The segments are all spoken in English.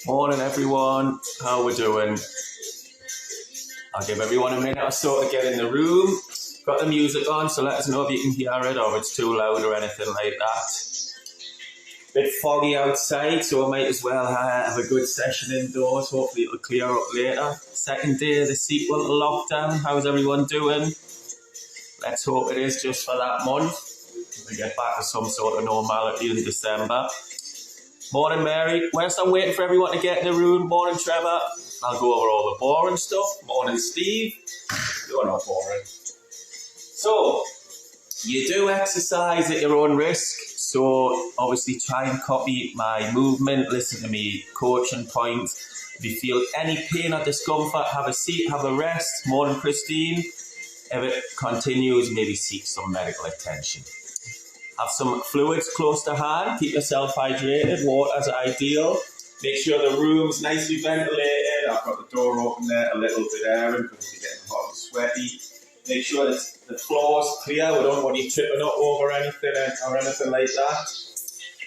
Morning everyone, how we doing? I'll give everyone a minute or so to get in the room. Got the music on, so let us know if you can hear it or if it's too loud or anything like that. Bit foggy outside, so I might as well have a good session indoors. Hopefully it'll clear up later. Second day of the sequel to lockdown. How's everyone doing? Let's hope it is just for that month. We get back to some sort of normality in December. Morning Mary. Whilst I'm waiting for everyone to get in the room, morning Trevor. I'll go over all the boring stuff. Morning Steve. You're not boring. So, you do exercise at your own risk. So, obviously try and copy my movement. Listen to me coaching points. If you feel any pain or discomfort, have a seat, have a rest. Morning Christine. If it continues, maybe seek some medical attention. Have some fluids close to hand. Keep yourself hydrated. Water's ideal. Make sure the room's nicely ventilated. I've got the door open there, a little bit airing because you're getting hot and sweaty. Make sure that the floor's clear. We don't want you tripping up over anything or anything like that.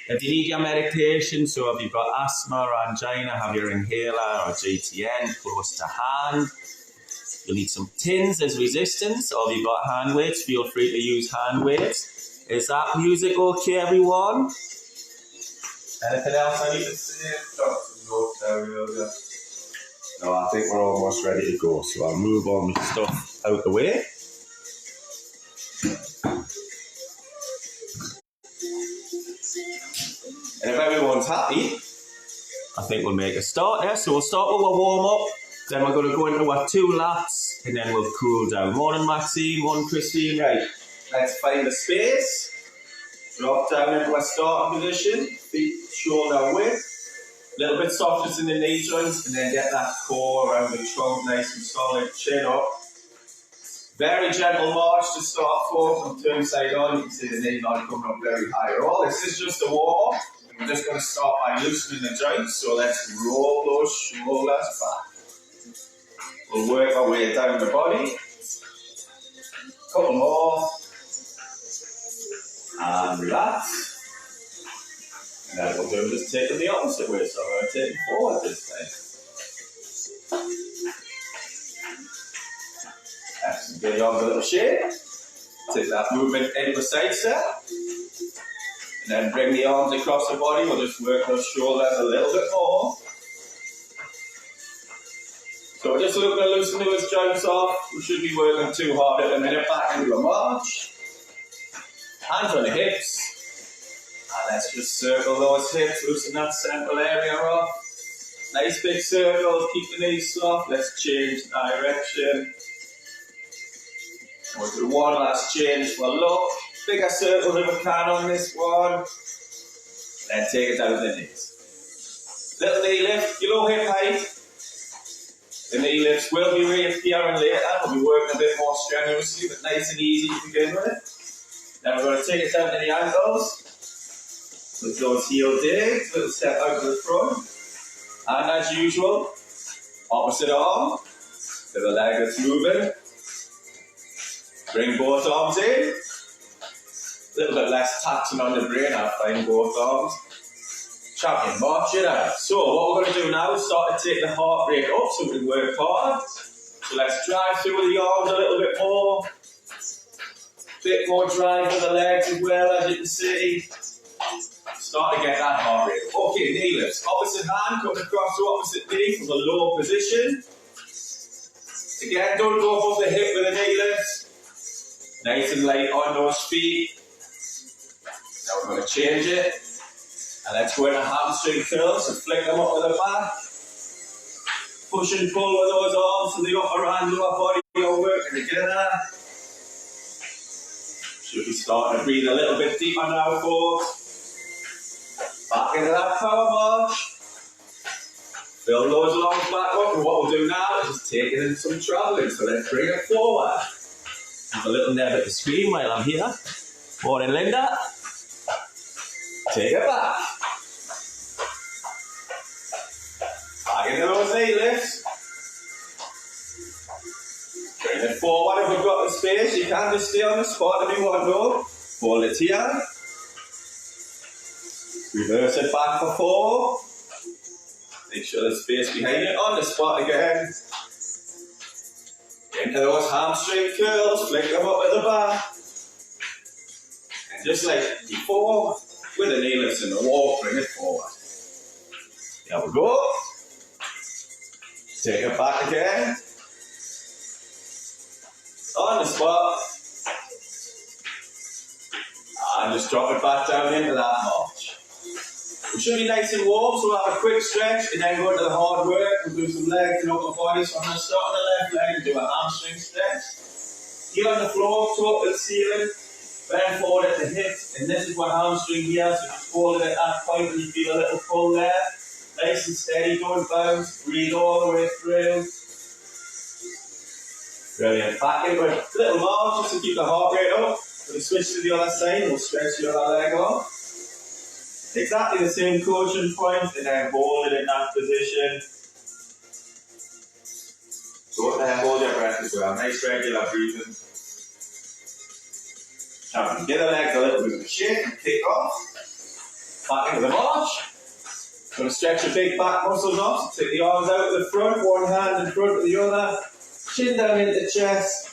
If you need your medication, so if you've got asthma or angina, have your inhaler or GTN close to hand. You'll need some tins as resistance, or if you've got hand weights, feel free to use hand weights. Is that music okay, everyone? Anything else I need to say? No, I think we're almost ready to go, so I'll move all my stuff out the way. And if everyone's happy, I think we'll make a start there. So we'll start with our warm-up, then we're going to go into our 2 laps, and then we'll cool down. Morning Maxine, morning Christine. Right, let's find a space. Drop down into a starting position, feet shoulder width. A little bit softness in the knee joints, and then get that core around the trunk nice and solid, chin up. Very gentle march to start for, from turn side on. You can see the knee not coming up very high at all. This is just a warm up. We're just going to start by loosening the joints, so let's roll those shoulders back. We'll work our way down the body. Couple more. And relax. And then we'll do is take it the opposite way, so I'm going to take it forward this time. Excellent. Give the arms a little shake. Take that movement into a side step. And then bring the arms across the body. We'll just work those shoulders a little bit more. So we're just looking to loosen those joints off. We shouldn't be working too hard at the minute. Back into a march. Hands on the hips. And let's just circle those hips, loosen that central area off. Nice big circles, keep the knees soft. Let's change direction. We'll do one last change for look. Bigger circles if we can on this one. Then take it down to the knees. Little knee lift, your low hip height. The knee lifts will be reappearing later. We'll be working a bit more strenuously, but nice and easy to begin with. Then we're going to take it down to the ankles. With those heel digs, little step out to the front. And as usual, opposite arm to the leg that's moving. Bring both arms in. A little bit less taxing on the brain, I find both arms. Champion, march it out. So what we're going to do now is start to take the heart rate up so we can work hard. So let's drive through with the arms a little bit more. Bit more drive with the legs as well, as you can see. Start to get that heart rate. Okay, knee lifts. Opposite hand coming across to opposite knee from a low position. Again, don't go above the hip with the knee lifts. Nice and light on those feet. Now we're going to change it. And let's go into hamstring curls. So flick them up with the back. Push and pull with those arms so the upper and lower body are working together. Should be starting to breathe a little bit deeper now, folks. Back into that power march. Fill those lungs back up, and what we'll do now is just take it in some travelling. So let's bring it forward. Have a little neb at the screen while I'm here. Morning, Linda. Take it back. into those knee lifts. Bring it forward if we've got the space. You can't just stay on the spot if you want to. Hold it here. Reverse it back for 4. Make sure there's space behind it. On the spot again. Into those hamstring curls. Flick them up at the back. And just like before, with the knee lifts and the walk, bring it forward. There we go. Take it back again. On the spot. And just drop it back down into that march. We should be nice and warm, so we'll have a quick stretch and then go into the hard work. We'll do some legs and upper body. So I'm going to start on the left leg and do a hamstring stretch. Heel on the floor, toe to the ceiling, bend forward at the hips, and this is what hamstring here, so just hold it at that point and you feel a little pull there. Nice and steady, don't bounce, breathe all the way through. Brilliant. Back into a little march just to keep the heart rate up. We'll switch to the other side and we'll stretch the other leg off. Exactly the same caution point and then hold it in that position. So then hold your breath as well. Nice regular breathing. Now give the legs a little bit of a shake and kick off. Back into the march. Going to stretch your big back muscles off. So take the arms out to the front, one hand in front of the other. Chin down into the chest.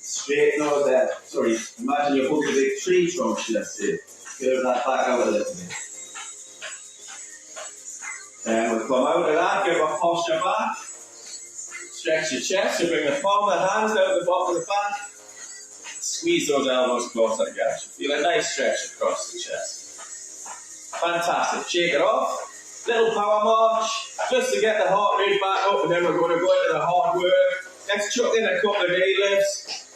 Straighten out there. Sorry, imagine you're holding a big tree trunk, should I say. Curve that back out a little bit. Then we'll come out of that, give our posture back. Stretch your chest, so bring the palm of the hands out the bottom of the back. Squeeze those elbows closer together. Feel a nice stretch across the chest. Fantastic. Shake it off. Little power march, just to get the heart rate back up, and then we're going to go into the hard work. Let's chuck in a couple of knee lifts.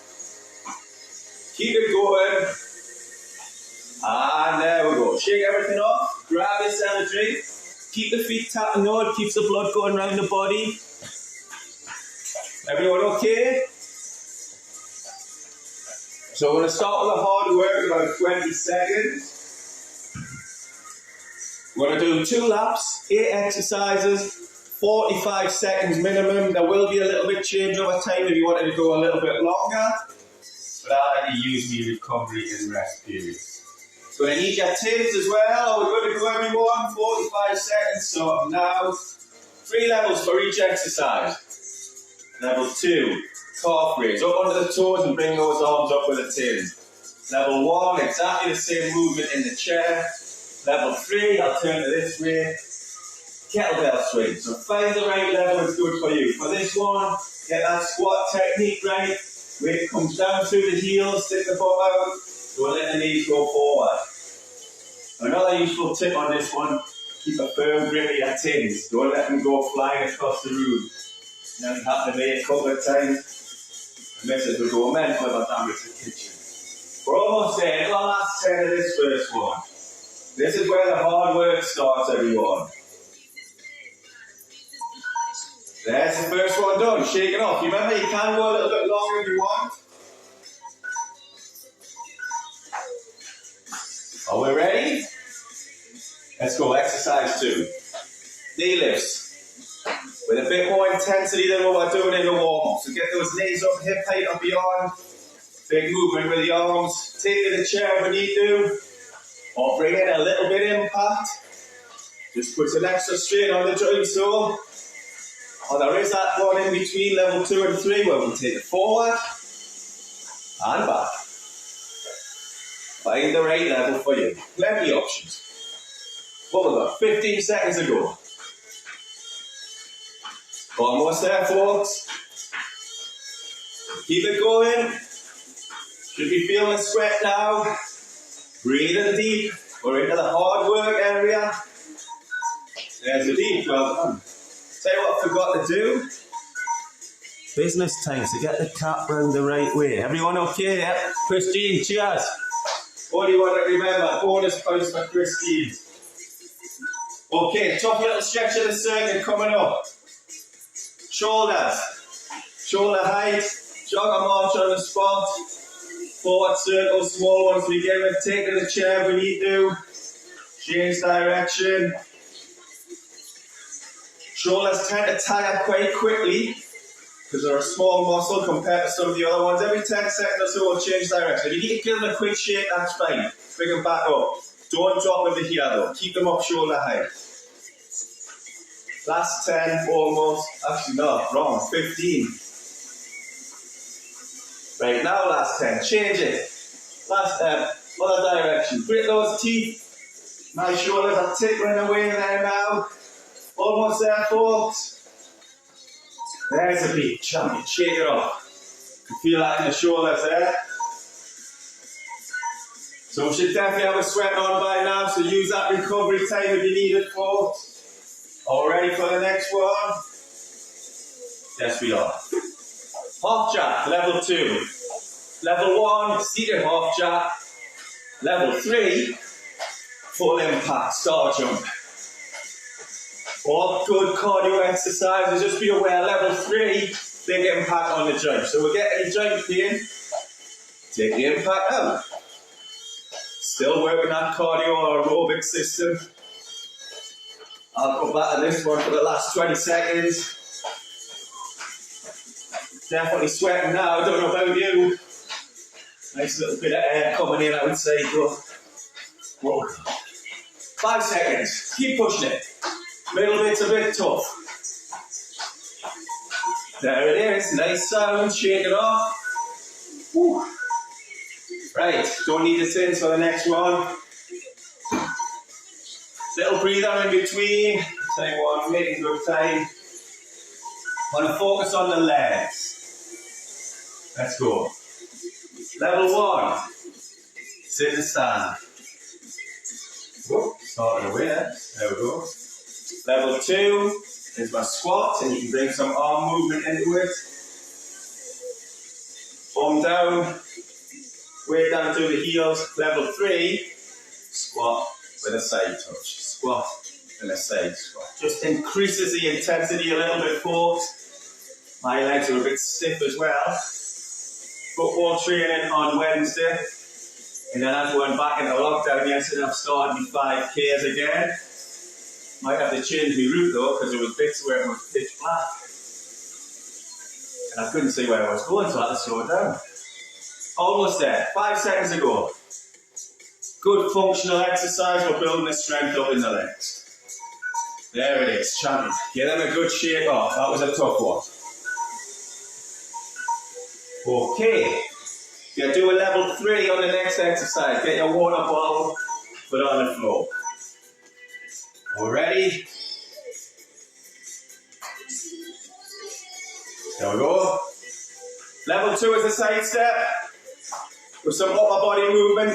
Keep it going. And there we go. Shake everything off. Grab your symmetry. Keep the feet tapping out. Keeps the blood going around the body. Everyone okay? So we're going to start with the hard work, about 20 seconds. We're going to do 2 laps, 8 exercises, 45 seconds minimum. There will be a little bit change over time if you wanted to go a little bit longer. But I like to use my recovery and rest periods. So we're going to need your tins as well. We're going to go everyone, 45 seconds. So now, 3 levels for each exercise. Level 2, calf raise. Up onto the toes and bring those arms up with a tin. Level 1, exactly the same movement in the chair. Level 3, I'll turn to this way. Kettlebell swing. So find the right level that's good for you. For this one, get that squat technique right. Weight comes down through the heels, stick the bum out. Don't let the knees go forward. Another useful tip on this one, keep a firm grip of your tins. Don't let them go flying across the room. You know, it happened to me a couple of times. The missus would go mental about damage the kitchen. We're almost there. In the last 10 of this first one. This is where the hard work starts, everyone. There's the first one done. Shake it off. You remember, you can go a little bit longer if you want. Are we ready? Let's go. Exercise 2. Knee lifts. With a bit more intensity than what we're doing in the warm-up. So get those knees up, hip height or beyond. Big movement with the arms. Take to the chair if we need to. Or bring in a little bit of impact. Just put some extra strain on the joint sole. Or there is that one in between level 2 and 3 where we'll take it forward and back. Find the right level for you. Plenty of options. What we got? 15 seconds to go. Almost there, folks. Keep it going. Should be feeling sweat now. Breathing deep. We're into the hard work area. There's the deep. Well done. Tell you what I forgot to do. Business time, so get the cap round the right way. Everyone okay? Yep. Christine, cheers. What do you want to remember? Bonus points for Christine. Okay, top little stretch of the circuit coming up. Shoulders. Shoulder height. Jog or march on the spot. Forward circle, small ones we give it. Take to the chair if we need to. Change direction. Shoulders tend to tire quite quickly because they're a small muscle compared to some of the other ones. Every 10 seconds or so we'll change direction. If you need to give them a quick shake, that's fine. Bring them back up. Don't drop them to here though. Keep them up shoulder height. Last 10 almost. Actually no, wrong. 15. Right, now last 10. Change it. Last other direction. Grit those teeth. My shoulders are tickling away there now. Almost there, folks. There's a beat, champion. Shake it off. You feel that in the shoulders there. So we should definitely have a sweat on by now, so use that recovery time if you need it, folks. All ready for the next one? Yes, we are. Half jack, level 2. Level 1, seated half jack. Level 3, full impact, star jump. All good cardio exercises, just be aware, level 3, big impact on the joint. So we'll get any joint pain, take the impact out. Still working that cardio or aerobic system. I'll go back to this one for the last 20 seconds. Definitely sweating now, I don't know about you. Nice little bit of air coming in, I would say, but whoa. 5 seconds, keep pushing it. Middle bit's a bit tough. There it is, nice sound, shake it off. Woo. Right, don't need the tins for the next one. Little breather in between. Same one, making good time. Want to focus on the legs. Let's go. Level 1, sit and stand. Whoop, starting away there. There we go. Level 2 is my squat, and you can bring some arm movement into it. Arm down, weight down through the heels. Level 3, squat with a side touch. Squat and a side squat. Just increases the intensity a little bit, folks. My legs are a bit stiff as well. Football training on Wednesday. And then as we went back into lockdown yesterday, I've started my 5Ks again. Might have to change my route though, because there was bits where it was pitch black. And I couldn't see where I was going, so I had to slow it down. Almost there, 5 seconds ago. Good functional exercise, we're building the strength up in the legs. There it is, champion. Give them a good shake off, that was a tough one. Okay, you're doing level 3 on the next exercise. Get your water bottle, put it on the floor. All ready? There we go. Level 2 is a side step with some upper body movement.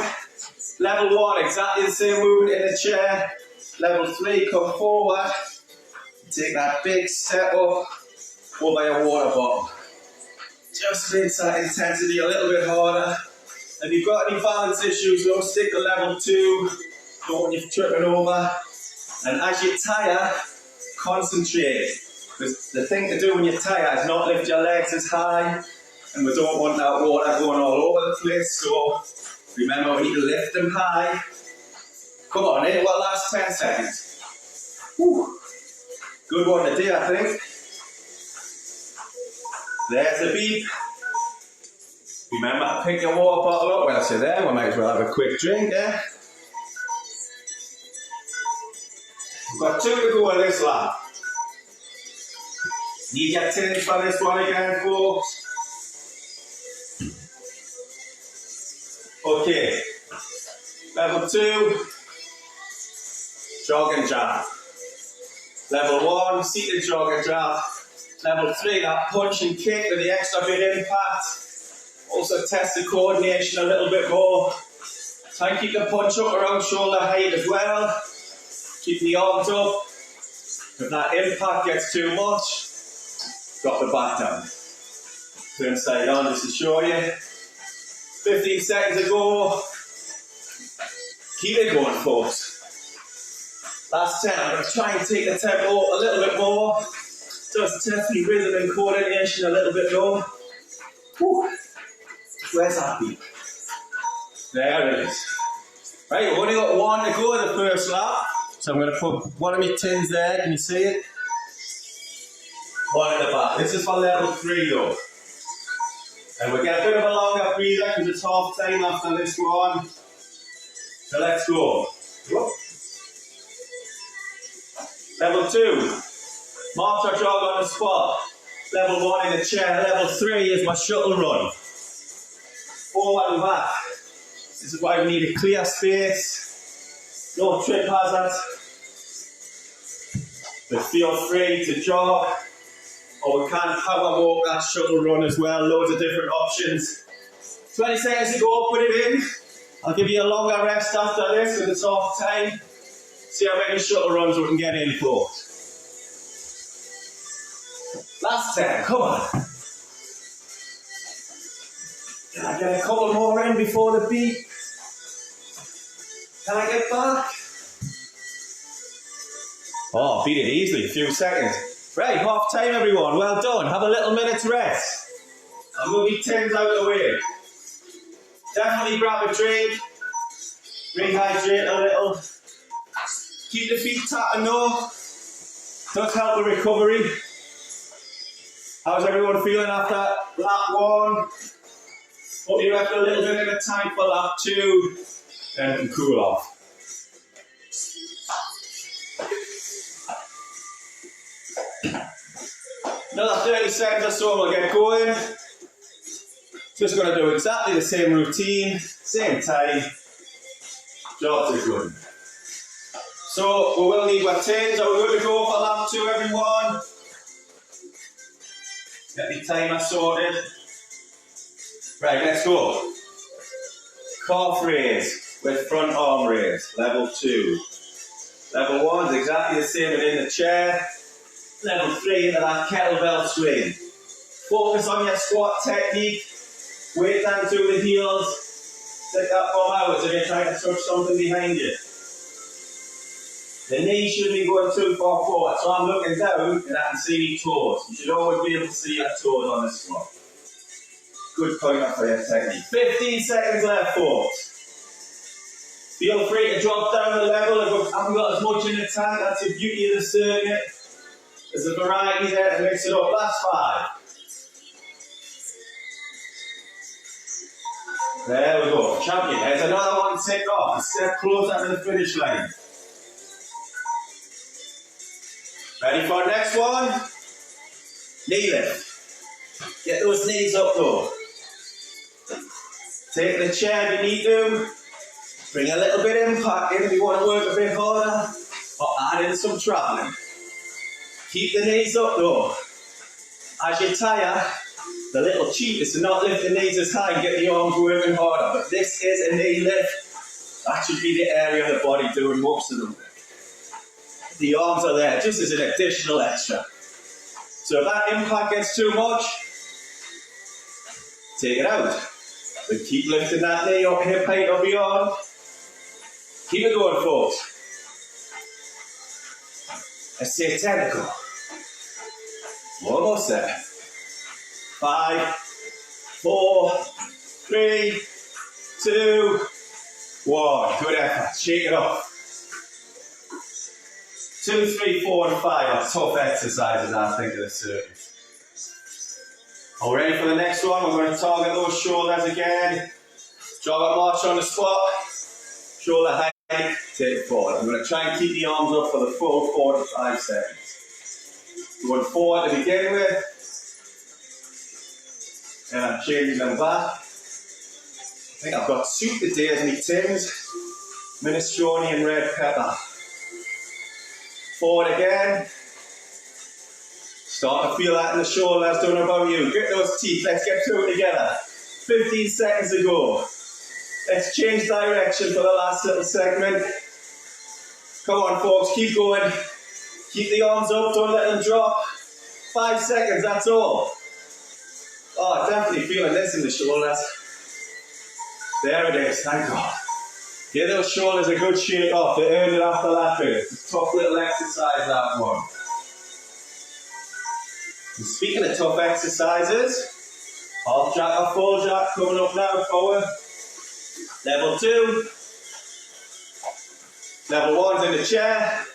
Level 1, exactly the same movement in the chair. Level 3, come forward. Take that big step up over your water bottle. Just rinse that intensity a little bit harder. If you've got any balance issues, don't stick to level 2. Don't want you tripping over. And as you tire, concentrate. Because the thing to do when you tire is not lift your legs as high. And we don't want that water going all over the place. So remember, we need to lift them high. Come on, in what last 10 seconds. Whew. Good one to do, I think. There's the beep. Remember to pick your water bottle up whilst you're there. We might as well have a quick drink, yeah? We've got 2 to go in this lap. Need your tins for this one again, folks. Okay. Level 2, jog and jab. Level 1, seated jog and jab. Level 3, that punch and kick with the extra big impact. Also test the coordination a little bit more. Try and keep the punch up around shoulder height as well. Keep the arms up. If that impact gets too much, drop the back down. Turn side on just to show you. 15 seconds to go. Keep it going, folks. Last 10. I'm going to try and take the tempo a little bit more. Just test the rhythm and coordination a little bit more. Whew. Where's that beat? There it is. Right, we've only got 1 to go in the first lap. So I'm going to put one of my tins there. Can you see it? One at the back. This is for level 3 though. And we'll get a bit of a longer breather because it's half time after this one. So let's go. Level 2. March or jog on the spot. Level 1 in the chair. Level 3 is my shuttle run. Forward and back. This is why we need a clear space. No trip hazards. But feel free to jog. Or we can power walk that shuttle run as well. Loads of different options. 20 seconds to go, put it in. I'll give you a longer rest after this because it's half time. See how many shuttle runs we can get in for. Last 10, come on. Can I get a couple more in before the beat? Can I get back? Oh, beat it easily, a few seconds. Right, half time everyone, well done. Have a little minute's rest. I'll move your tins out of the way. Definitely grab a drink. Rehydrate a little. Keep the feet tapping though. Does help the recovery. How's everyone feeling after lap 1? Hope you left a little bit in the tank for lap 2. Then we can cool off. Another 30 seconds or so and we'll get going. Just going to do exactly the same routine, same time. Jobs are good. So we will need our tins. Are we good to go for lap 2 everyone? Get the timer sorted. Right, let's go. Calf raise with front arm raise, level 2. Level 1 is exactly the same within the chair. Level 3 into that kettlebell swing. Focus on your squat technique. Weight down through the heels. Stick that bum out if you're trying to touch something behind you. The knee shouldn't be going too far forward, so I'm looking down and I can see my toes. You should always be able to see your toes on the squat. Good pointer for your technique. 15 seconds left, folks. Feel free to drop down the level if I haven't got as much in the tank. That's the beauty of the circuit. There's a variety there to mix it up. Last 5. There we go. Champion. There's another one to take off. A step closer to the finish line. Ready for the next one? Knee lift. Get those knees up though. Take the chair if you need to. Bring a little bit of impact in if you want to work a bit harder. Or add in some travelling. Keep the knees up though. As you tire, the little cheat is to not lift the knees as high and get the arms working harder. But this is a knee lift. That should be the area of the body doing most of them. The arms are there just as an additional extra. So if that impact gets too much, take it out. But keep lifting that knee up, hip height or beyond. Keep it going, folks. Let's say 10 to go. Almost there. 5, 4, 3, 2, 1. Good effort. Shake it off. 2, 3, 4, and 5 are tough exercises, I think, of the circuit. All ready for the next one? We're going to target those shoulders again. Jog and march on the squat. Shoulder height, take it forward. I'm going to try and keep the arms up for the full 45 seconds. Going forward to begin with. And I'm changing them back. I think I've got soup today as my tins. Minestrone and red pepper. Forward again. Start to feel that in the shoulders, don't know about you. Get those teeth, let's get through it together. 15 seconds to go. Let's change direction for the last little segment. Come on folks, keep going. Keep the arms up, don't let them drop. 5 seconds, that's all. Oh, definitely feeling this in the shoulders. There it is, thank God. Give those shoulders a good shake off. They earned it after that bit. It's a tough little exercise, that one. And speaking of tough exercises, half jack or full jack coming up now, forward. Level 2. Level 1's in the chair.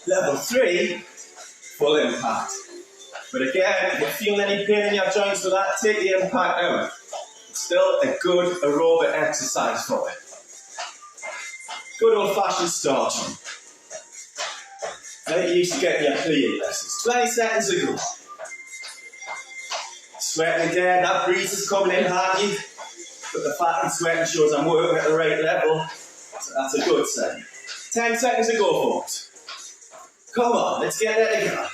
Level 3, full impact. But again, if you're feeling any pain in your joints with that, take the impact out. It's still a good aerobic exercise for it. Good old-fashioned start. Like you used to get in your PE lessons. 20 seconds ago. Sweating again, that breeze is coming in handy. But the fat and sweating shows I'm working at the right level. So that's a good sign. 10 seconds ago, folks. Come on, let's get there together.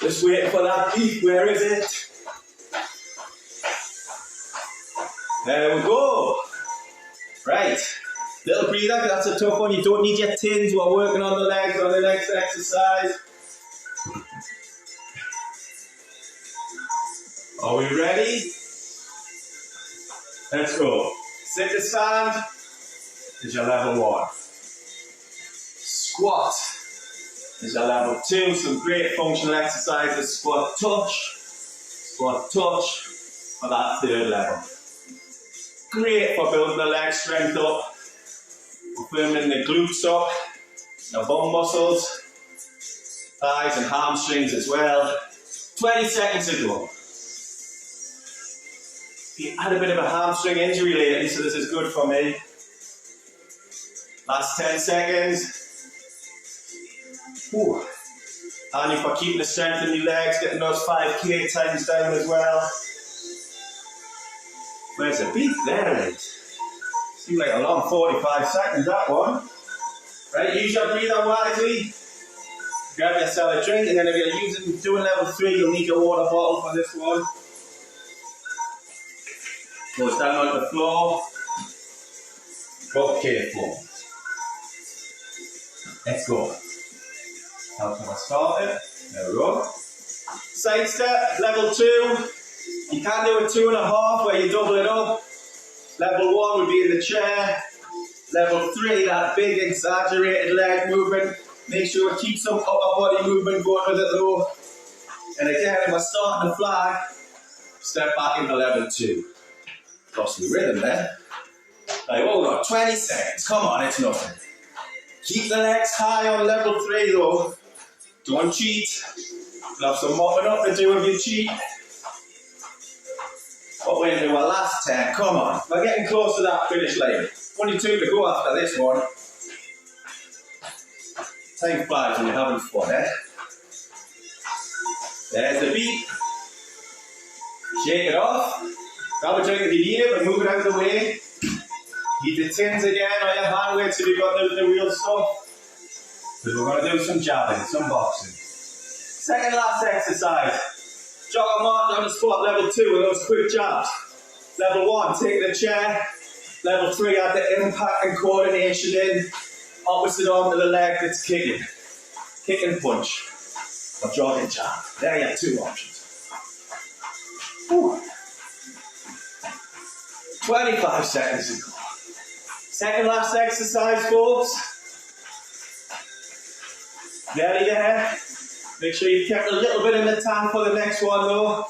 Just waiting for that beat. Where is it? There we go. Right. Little breather, that's a tough one. You don't need your tins. We're working on the legs on the next exercise. Are we ready? Let's go. Sit to stand is your level 1. Squat is your level 2. Some great functional exercises. Squat touch for that 3rd level. Great for building the leg strength up. We're firming the glutes up, the bum muscles, thighs and hamstrings as well. 20 seconds ago. You had a bit of a hamstring injury lately, so this is good for me. Last 10 seconds. Ooh. And if we're keeping the strength in your legs, getting those 5k times down as well. Where's the beat? There it is. Seems like a long 45 seconds, that one. Right, use your breather wisely. Grab yourself a drink, and then if you're doing level 3, you'll need your water bottle for this one. Goes down on the floor. Okay, floor. Let's go. Help me start it. There we go. Side step, level 2. You can do a 2.5 where you double it up. Level 1 would be in the chair. Level 3, that big exaggerated leg movement. Make sure we keep some upper body movement going with it though. And again, if we're starting to fly, step back into level 2. Lost the rhythm there. Right, hold on, 20 seconds. Come on, it's nothing. Keep the legs high on level 3 though. Don't cheat. You'll have some mopping up to do if you cheat. But we're into our last 10. Come on. We're getting close to that finish line. Only 2 to go after this one. Time flies when you're having fun, eh? There's the beat. Shake it off. Grab a drink if you need it, but move it out of the way. Keep the tins again on your hand weights if you've got the real stuff. Because we're going to do some jabbing, some boxing. Second last exercise. Jog and march on the spot, level 2 with those quick jabs. Level 1, take the chair. Level 3, add the impact and coordination in. Opposite arm to the leg that's kicking. Kick and punch. Or jog and jab. There you have 2 options. Whew. 25 seconds ago. Second last exercise, folks. Nearly there. Make sure you kept a little bit in the tank for the next one though.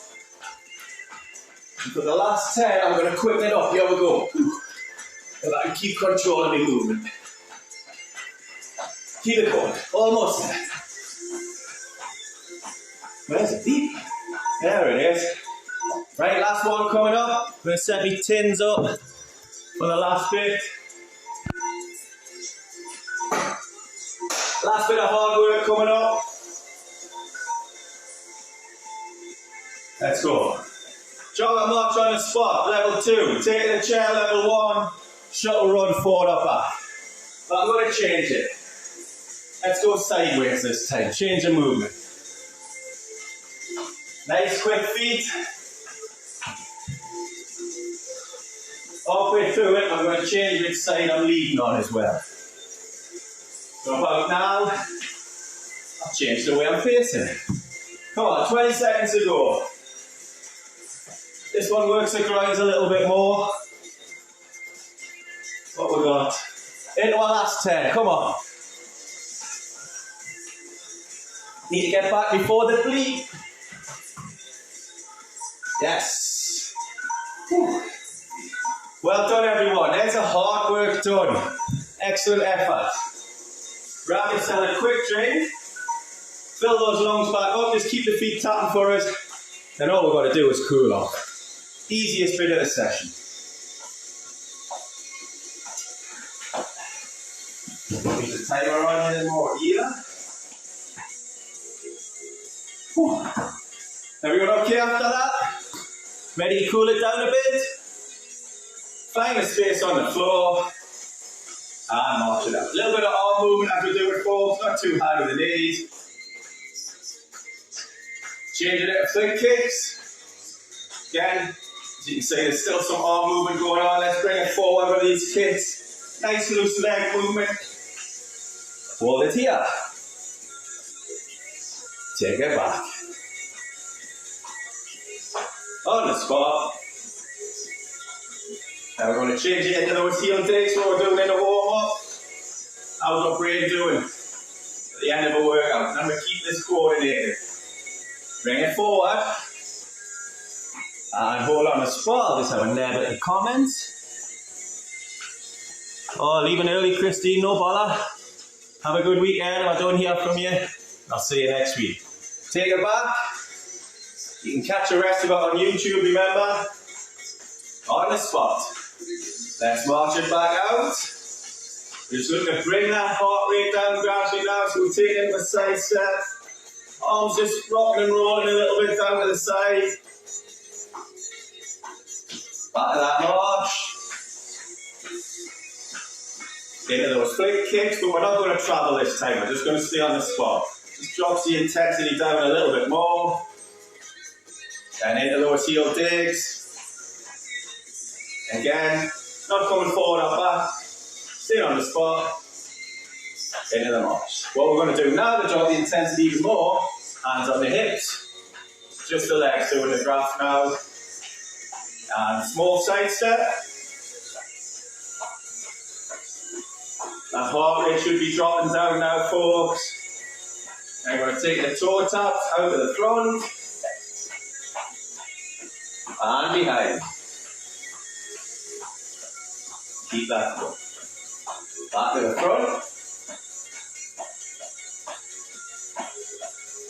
And for the last 10, I'm going to quicken it up. Here we go. So that I can keep controlling my movement. Keep it going. Almost there. Where's the beat? There it is. Right, last one coming up. I'm going to set my tins up for the last bit. Last bit of hard work coming up. Let's go. Jog and march on the spot, level 2. Take the chair, level 1. Shuttle run forward or back. But I'm going to change it. Let's go sideways this time. Change the movement. Nice quick feet. Halfway through it, I'm going to change which side I'm leading on as well. So about now, I'll change the way I'm facing it. Come on, 20 seconds to go. This one works the grounds a little bit more. What we got? Into our last 10, come on. Need to get back before the bleed. Yes. Whew. Well done everyone, there's a hard work done. Excellent effort. Grab yourself a quick drink. Fill those lungs back up, just keep the feet tapping for us. Then all we've got to do is cool off. Easiest bit of the session. Keep the timer on a little more here. Whew. Everyone okay after that? Ready to cool it down a bit? Find a space on the floor and march it out. A little bit of arm movement as we do it, folks, not too hard with the knees. Changing it to flick kicks. Again, as you can see, there's still some arm movement going on. Let's bring it forward with these kicks. Nice loose leg movement. Hold it here. Take it back. On the spot. Now we're going to change it into those heel digs, what we're doing in the warm-up. How's our brain doing at the end of a workout? Now we keep this coordinated. Bring it forward. And hold on the spot. I'll just have a nab at the comments. Oh, leaving early, Christine, no bother. Have a good weekend. If I don't hear from you, I'll see you next week. Take it back. You can catch the rest of it on YouTube, remember? On the spot. Let's march it back out. We're just looking to bring that heart rate down gradually now, so we'll take it into a side step. Arms just rocking and rolling a little bit down to the side. Back to that march. Into those flick kicks, but we're not going to travel this time. We're just going to stay on the spot. Just drops the intensity down a little bit more. And into those heel digs. Again, not coming forward or back. Stay on the spot. Into the march. What we're going to do now to drop the intensity even more, hands on the hips. Just the legs doing the graph now. And small side step. That heart rate should be dropping down now, folks. And we're going to take the toe taps out of the front. And behind. Keep that going. Back to the front.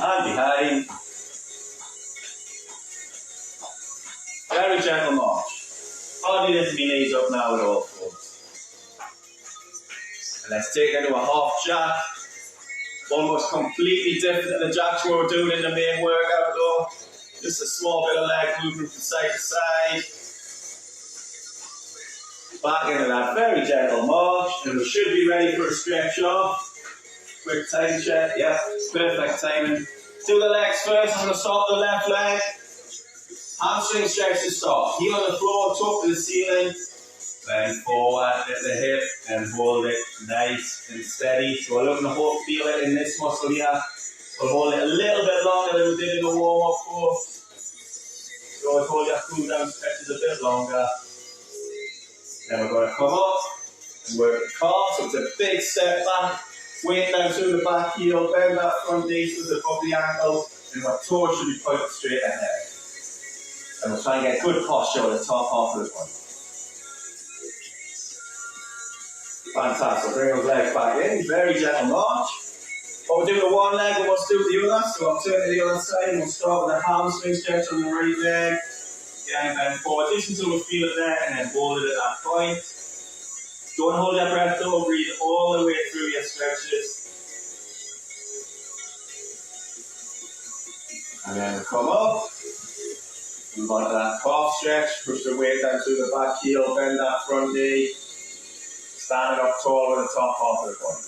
And behind. Very gentle march. Hardly lift my knees up now at all, folks. And let's take it into a half jack. Almost completely different to the jacks we were doing in the main workout though. Just a small bit of leg movement from side to side. Back into that very gentle march, and we should be ready for a stretch off. Quick time check, yeah, perfect timing. Do the legs first. I'm going to start with the left leg. Hamstring stretch to start. Heel on the floor, top to the ceiling. Then forward, lift the hip, and hold it nice and steady. So we're looking to feel it in this muscle here. We'll hold it a little bit longer than we did in the warm-up course. So always hold your cool down stretches a bit longer. Then we're going to come up and work the calf. So it's a big step back. Weight down through the back heel, bend that front knee to the above the ankle, and our toes should be pointed straight ahead. And we'll try and get good posture on the top half of the body. Fantastic. Bring those legs back in. Very gentle march. What we'll do with one leg, we must do with the other. So I'll turn to the other side and we'll start with a hamstring stretch on the right leg. Again, bend forward just until we feel it there and then hold it at that point. Don't hold your breath though, breathe all the way through your stretches. And then we come up, move on to that calf stretch, push the weight down through the back heel, bend that front knee, standing up tall with the top half of the body.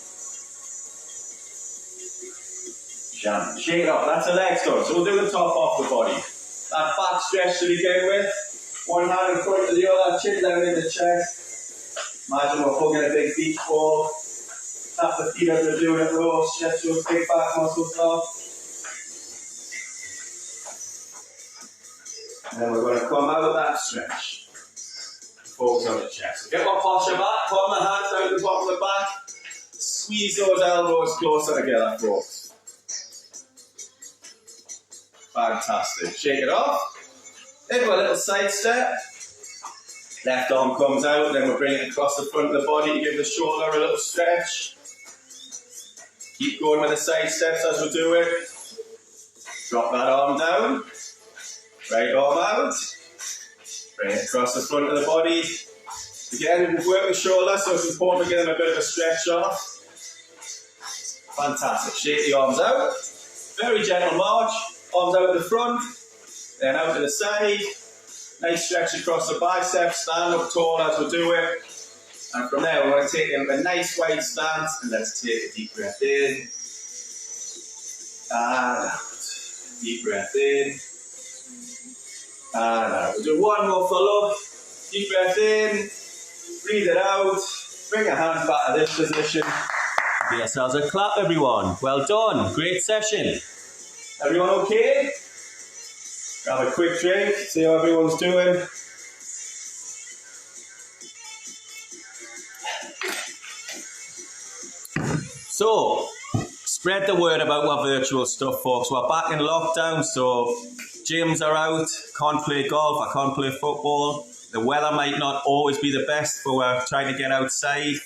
Jump, shake it off, that's the legs done, so we'll do the top half of the body. That back stretch to begin with, one hand in front of the other, chin down in the chest. Imagine we're hugging a big beach ball. Tap the feet as we're doing it low, stretch those big back muscles off. And then we're going to come out of that stretch. Focus on the chest. So get my posture back, put my hands out the bottom of the back. Squeeze those elbows closer together, folks. Fantastic. Shake it off. Then do a little side step. Left arm comes out, then we'll bring it across the front of the body to give the shoulder a little stretch. Keep going with the side steps as we do it. Drop that arm down. Right arm out. Bring it across the front of the body. Again, we've worked the shoulder, so it's important to give them a bit of a stretch off. Fantastic. Shake the arms out. Very gentle march. Arms out at the front, then out to the side. Nice stretch across the biceps. Stand up tall as we do it. And from there, we're going to take it into a nice wide stance. And let's take a deep breath in. And out. Deep breath in. And out. We'll do one more follow. Deep breath in. Breathe it out. Bring your hands back to this position. Give yourselves a clap, everyone. Well done. Great session. Everyone okay? Grab a quick drink. See how everyone's doing. So, spread the word about our virtual stuff, folks. We're back in lockdown, so gyms are out. Can't play golf. I can't play football. The weather might not always be the best, but we're trying to get outside.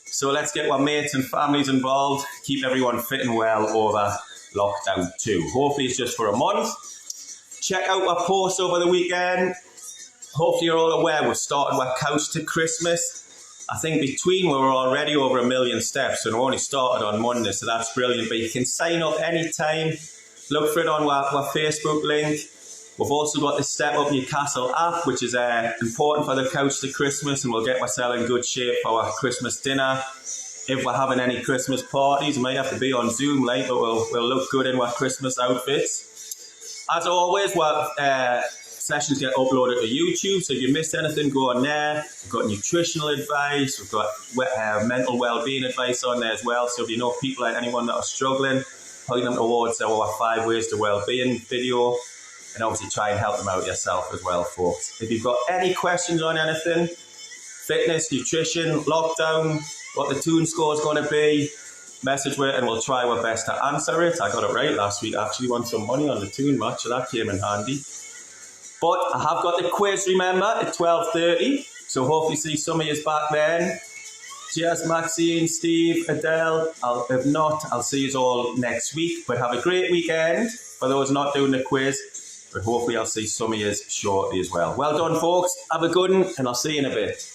So let's get our mates and families involved. Keep everyone fit and well over lockdown too. Hopefully it's just for a month. Check out our post over the weekend. Hopefully you're all aware we've started our couch to Christmas. I think between we were already over 1 million steps, and we only started on Monday, so that's brilliant. But you can sign up anytime. Look for it on our Facebook link. We've also got the Active Newcastle app, which is important for the couch to Christmas, and we'll get ourselves in good shape for our Christmas dinner. If we're having any Christmas parties, it might have to be on Zoom, like, but we'll look good in our Christmas outfits. As always, sessions get uploaded to YouTube, so if you missed anything, go on there. We've got nutritional advice, we've got mental well-being advice on there as well, so if you know people like anyone that are struggling, point them towards our 5 ways to well-being video, and obviously try and help them out yourself as well, folks. If you've got any questions on anything, fitness, nutrition, lockdown, what the tune score is going to be, message it and we'll try our best to answer it. I got it right last week, actually won some money on the tune match, so that came in handy. But I have got the quiz, remember, at 12:30, so hopefully see some of you back then. Cheers, Maxine, Steve, Adele. If not, I'll see you all next week. But have a great weekend for those not doing the quiz. But hopefully I'll see some of you shortly as well. Well done, folks. Have a good one, and I'll see you in a bit.